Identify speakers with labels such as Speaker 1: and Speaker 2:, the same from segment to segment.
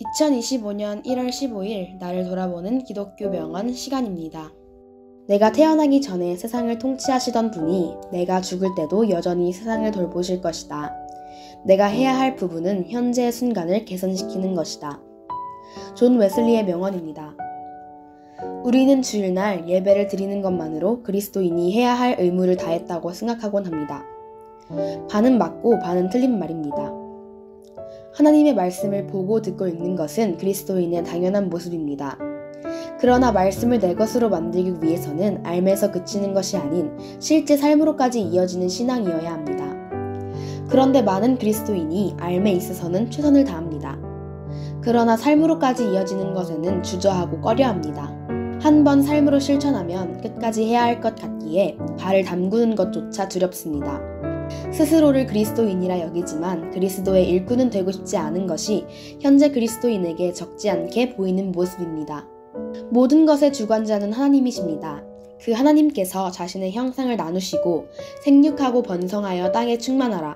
Speaker 1: 2025년 1월 15일 나를 돌아보는 기독교 명언 시간입니다. 내가 태어나기 전에 세상을 통치하시던 분이 내가 죽을 때도 여전히 세상을 돌보실 것이다. 내가 해야 할 부분은 현재의 순간을 개선시키는 것이다. 존 웨슬리의 명언입니다. 우리는 주일날 예배를 드리는 것만으로 그리스도인이 해야 할 의무를 다했다고 생각하곤 합니다. 반은 맞고 반은 틀린 말입니다. 하나님의 말씀을 보고 듣고 읽는 것은 그리스도인의 당연한 모습입니다. 그러나 말씀을 내 것으로 만들기 위해서는 알매서 그치는 것이 아닌 실제 삶으로까지 이어지는 신앙이어야 합니다. 그런데 많은 그리스도인이 알매 있어서는 최선을 다합니다. 그러나 삶으로까지 이어지는 것에는 주저하고 꺼려합니다. 한번 삶으로 실천하면 끝까지 해야 할 것 같기에 발을 담그는 것조차 두렵습니다. 스스로를 그리스도인이라 여기지만 그리스도의 일꾼은 되고 싶지 않은 것이 현재 그리스도인에게 적지 않게 보이는 모습입니다. 모든 것의 주관자는 하나님이십니다. 그 하나님께서 자신의 형상을 나누시고 생육하고 번성하여 땅에 충만하라,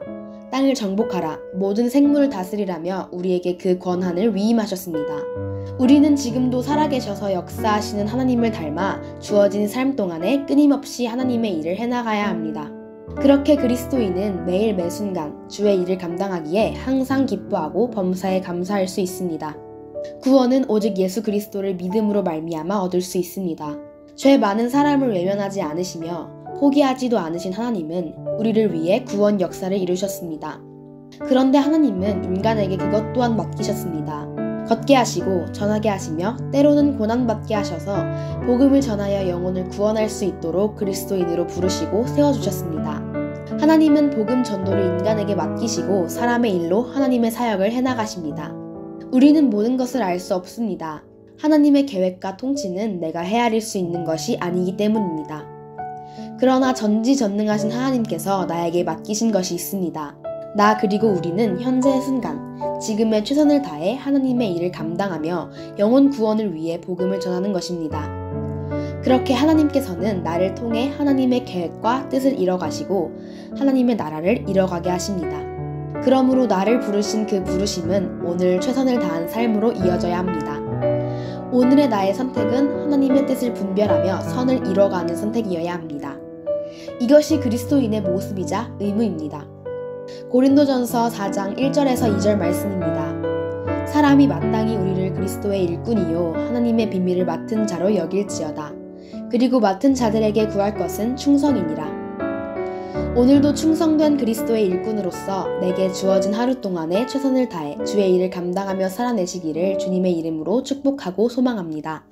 Speaker 1: 땅을 정복하라, 모든 생물을 다스리라며 우리에게 그 권한을 위임하셨습니다. 우리는 지금도 살아계셔서 역사하시는 하나님을 닮아 주어진 삶 동안에 끊임없이 하나님의 일을 해나가야 합니다. 그렇게 그리스도인은 매일 매순간 주의 일을 감당하기에 항상 기뻐하고 범사에 감사할 수 있습니다. 구원은 오직 예수 그리스도를 믿음으로 말미암아 얻을 수 있습니다. 죄 많은 사람을 외면하지 않으시며 포기하지도 않으신 하나님은 우리를 위해 구원 역사를 이루셨습니다. 그런데 하나님은 인간에게 그것 또한 맡기셨습니다. 걷게 하시고 전하게 하시며 때로는 고난받게 하셔서 복음을 전하여 영혼을 구원할 수 있도록 그리스도인으로 부르시고 세워주셨습니다. 하나님은 복음 전도를 인간에게 맡기시고 사람의 일로 하나님의 사역을 해나가십니다. 우리는 모든 것을 알 수 없습니다. 하나님의 계획과 통치는 내가 헤아릴 수 있는 것이 아니기 때문입니다. 그러나 전지전능하신 하나님께서 나에게 맡기신 것이 있습니다. 나 그리고 우리는 현재의 순간, 지금의 최선을 다해 하나님의 일을 감당하며 영혼 구원을 위해 복음을 전하는 것입니다. 그렇게 하나님께서는 나를 통해 하나님의 계획과 뜻을 이뤄가시고 하나님의 나라를 이뤄가게 하십니다. 그러므로 나를 부르신 그 부르심은 오늘 최선을 다한 삶으로 이어져야 합니다. 오늘의 나의 선택은 하나님의 뜻을 분별하며 선을 이뤄가는 선택이어야 합니다. 이것이 그리스도인의 모습이자 의무입니다. 고린도전서 4장 1절에서 2절 말씀입니다. 사람이 마땅히 우리를 그리스도의 일꾼이요 하나님의 비밀을 맡은 자로 여길지어다. 그리고 맡은 자들에게 구할 것은 충성이니라. 오늘도 충성된 그리스도의 일꾼으로서 내게 주어진 하루 동안에 최선을 다해 주의 일을 감당하며 살아내시기를 주님의 이름으로 축복하고 소망합니다.